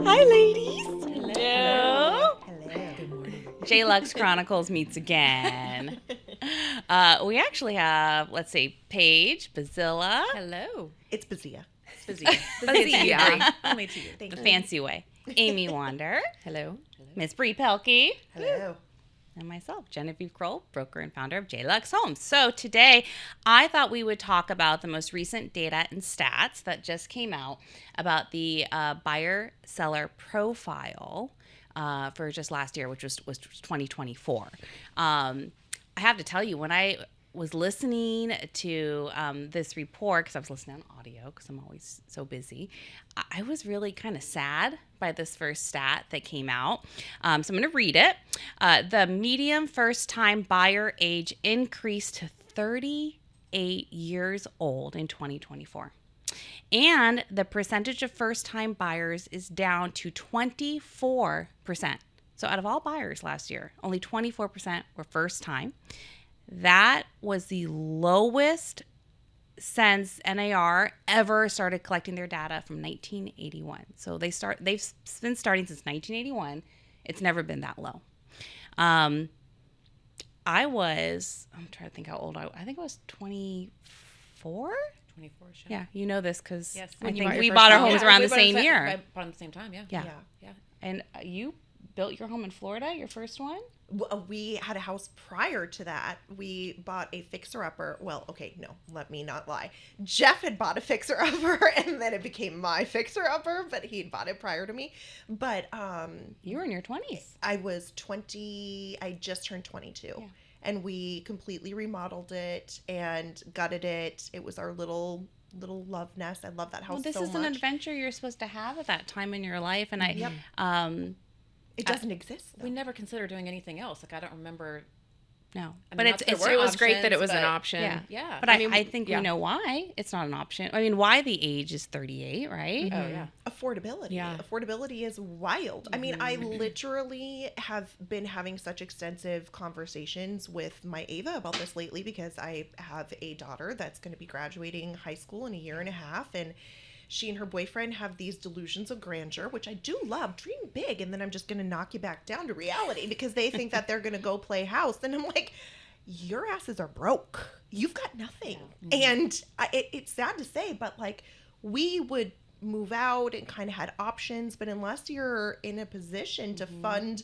Hi, ladies. Hello. Hello. Good morning. J-Lux Chronicles meets again. We actually have, let's see, Paige, Bazilla, Hello. It's Bazia. Spazia. Bazia. Only to you. Thank the you. fancy way, Amy Wander, Hello. Miss Bree Pelkey, Hello. and myself, Genevieve Kroll, broker and founder of J-Lux Homes. So today, I thought we would talk about the most recent data and stats that just came out about the buyer-seller profile for just last year, which was 2024. I have to tell you, when I was listening to this report, because I was listening on audio, because I'm always so busy, I was really kind of sad by this first stat that came out. So I'm going to read it. The median first-time buyer age increased to 38 years old in 2024. And the percentage of first-time buyers is down to 24%. So out of all buyers last year, only 24% were first-time. That was the lowest since NAR ever started collecting their data from 1981. So they've been starting since 1981. It's never been that low. I'm trying to think how old I think I was 24. 24. Sure. Yeah, you know this because Yes. I When you think bought your we first bought our home. homes Yeah, around we the bought same it year. Bought them at the same time. Yeah. Yeah. Yeah. And you built your home in Florida, your first one? We had a house prior to that. We bought a fixer-upper. Well, okay, no, let me not lie. Jeff had bought a fixer-upper, and then it became my fixer-upper, but he'd bought it prior to me. But You were in your 20s. I was 20. I just turned 22. Yeah. And we completely remodeled it and gutted it. It was our little love nest. I love that house Well, this so is much. an adventure you're supposed to have at that time in your life, and Yep. It doesn't exist, though. We never considered doing anything else. Like I don't remember. no, I but mean, it's not that there It were was great that it was options, an but- option. yeah. Yeah. But I I mean, think yeah. we know why it's not an option. I mean, why the age is 38, right? Oh yeah. Affordability. Yeah. Affordability is wild. I mean, I literally have been having such extensive conversations with my Ava about this lately because I have a daughter that's going to be graduating high school in a year and a half, and she and her boyfriend have these delusions of grandeur, which I do love. Dream big, and then I'm just going to knock you back down to reality because they think that they're going to go play house. And I'm like, your asses are broke. You've got nothing. And it's sad to say, but like we would move out and kind of had options, but unless you're in a position to fund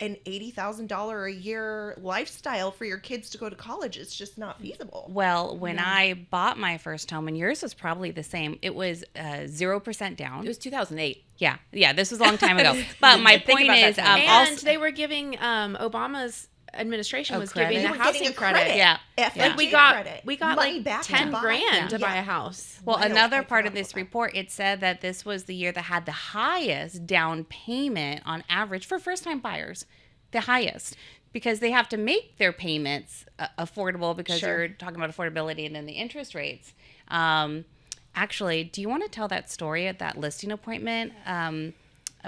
an $80,000 a year lifestyle for your kids to go to college, it's just not feasible. Well, when I bought my first home, and yours was probably the same, it was 0% down. It was 2008. Yeah, this was a long time ago. But my Think point about that is, time. And also, they were giving Oh, Obama's administration was credit? giving They the were getting housing a credit. credit. Yeah. FHA Like, We got credit. money back to 10 buy. grand to Yeah. buy a house. well, Wild. another I part of forgot this about that. report, it said that this was the year that had the highest down payment on average for first-time buyers, the highest, because they have to make their payments affordable because Sure. you're talking about affordability and then the interest rates. Actually, do you want to tell that story at that listing appointment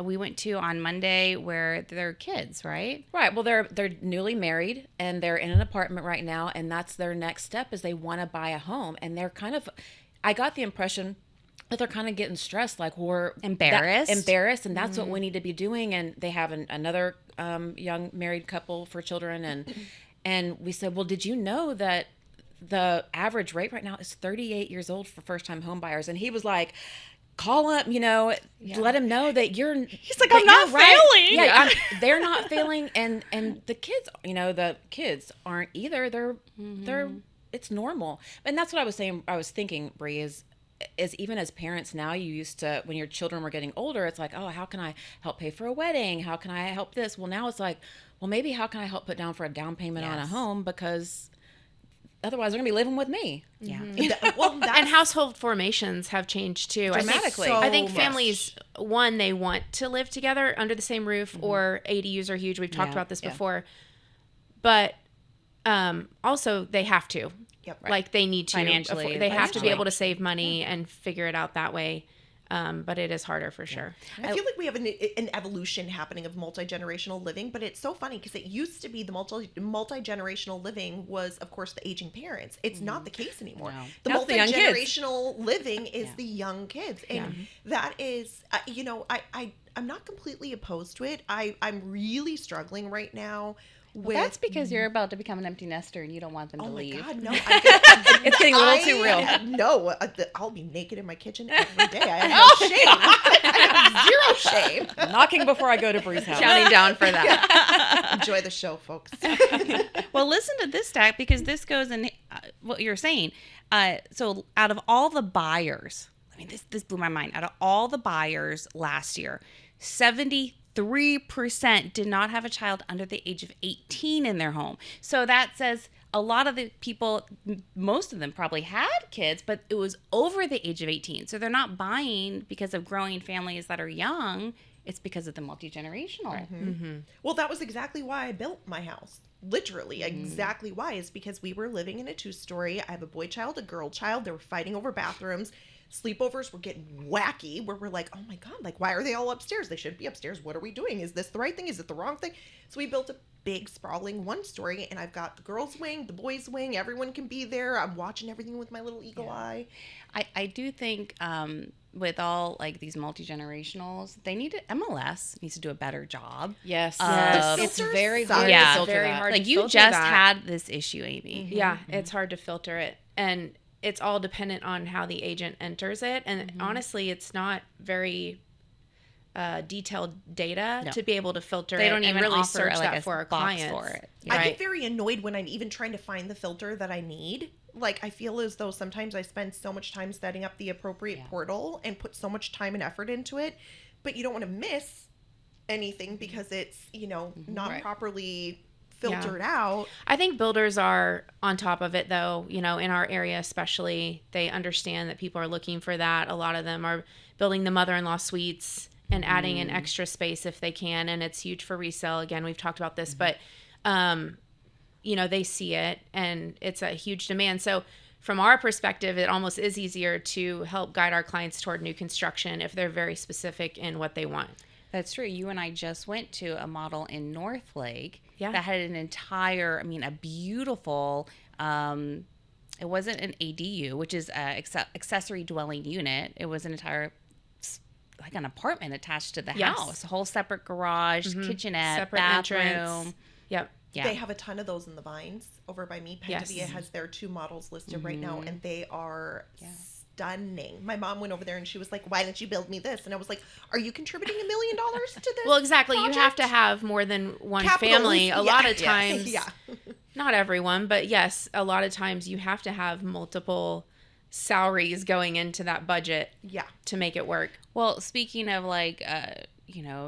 we went to on Monday where they're kids, right? Right. Well, they're newly married and they're in an apartment right now, and that's their next step is they want to buy a home, and they're kind of. I got the impression that they're kind of getting stressed, like we're Embarrassed. and that's what we need to be doing. And they have another young married couple for children, and we said, well, did you know that the average rate right now is 38 years old for first time home buyers? And he was like, call up, let him know that you're. He's like, I'm not failing. Yeah, they're not failing, and the kids, the kids aren't either. They're it's normal, and that's what I was saying. I was thinking, Bree, is even as parents now, you used to, when your children were getting older, it's like, oh, how can I help pay for a wedding? How can I help this? Well, now it's like, well, maybe how can I help put down for a down payment on a Yes. home, because otherwise they're gonna be living with me. Yeah. Well, that's And household formations have changed too. I think- Dramatically. so I think much. families, one, they want to live together under the same roof, or ADUs are huge. We've talked Yeah, about this yeah. before. But also, they have to. Yep. Like, they need to. Financially. They have to be Financially. able to save money and figure it out that way. But it is harder for sure. I feel like we have an evolution happening of multi-generational living, but it's so funny because it used to be the multi-generational living was, of course, the aging parents. It's not the case anymore. No. The That's the young kids. multi-generational living is the young kids. And that is, I'm not completely opposed to it. I'm really struggling right now with... That's because you're about to become an empty nester and you don't want them to Oh my leave. God, no. It's getting a little too real. No, I'll be naked in my kitchen every day. I have no shame. I have zero shame. Knocking before I go to Bree's house. Counting down for that. Enjoy the show, folks. Well, listen to this stat because this goes in what you're saying. So out of all the buyers, I mean, this blew my mind. Out of all the buyers last year, 73% did not have a child under the age of 18 in their home. So that says a lot of the people, most of them probably had kids, but it was over the age of 18. So they're not buying because of growing families that are young. It's because of the multi-generational. Well, that was exactly why I built my house. Literally, exactly why is because we were living in a 2-story. I have a boy child, a girl child. They were fighting over bathrooms. Sleepovers were getting wacky where we're like, oh my God, like, why are they all upstairs? They shouldn't be upstairs. What are we doing? Is this the right thing? Is it the wrong thing? So we built a big sprawling 1-story, and I've got the girls' wing, the boys' wing. Everyone can be there. I'm watching everything with my little eagle eye. I do think with all like these multi-generationals, they need to, MLS needs to do a better job. Yes. It's very suck. hard Yeah. to filter Very that. hard. Like to you filter just that. had this issue, Amy. Yeah, it's hard to filter it. And it's all dependent on how the agent enters it. And honestly, it's not very detailed data No. to be able to filter They it don't and even really offer search like that a for our box clients. for it. I Right. get very annoyed when I'm even trying to find the filter that I need. Like, I feel as though sometimes I spend so much time setting up the appropriate portal and put so much time and effort into it, but you don't want to miss anything because it's, not Right. properly filtered out. I think builders are on top of it, though, in our area especially. They understand that people are looking for that. A lot of them are building the mother-in-law suites and adding an extra space if they can, and it's huge for resale. Again, we've talked about this, but, they see it, and it's a huge demand. So from our perspective, it almost is easier to help guide our clients toward new construction if they're very specific in what they want. That's true. You and I just went to a model in Northlake Yeah. that had an entire, a beautiful, it wasn't an ADU, which is a accessory dwelling unit. It was an entire, like an apartment attached to the Yes. house, a whole separate garage, kitchenette, Separate bathroom. entrance. Yep. Yeah. They have a ton of those in the Vines over by me. Yes. Pentavia has their 2 models listed right now, and they are stunning. My mom went over there and she was like, why didn't you build me this? And I was like, are you contributing $1 million to this? Well, exactly. project? You have to have more than one Capital family. is- A yeah, lot of yeah, times, yeah. not everyone, but yes, a lot of times you have to have multiple salaries going into that budget Yeah. to make it work. Well, speaking of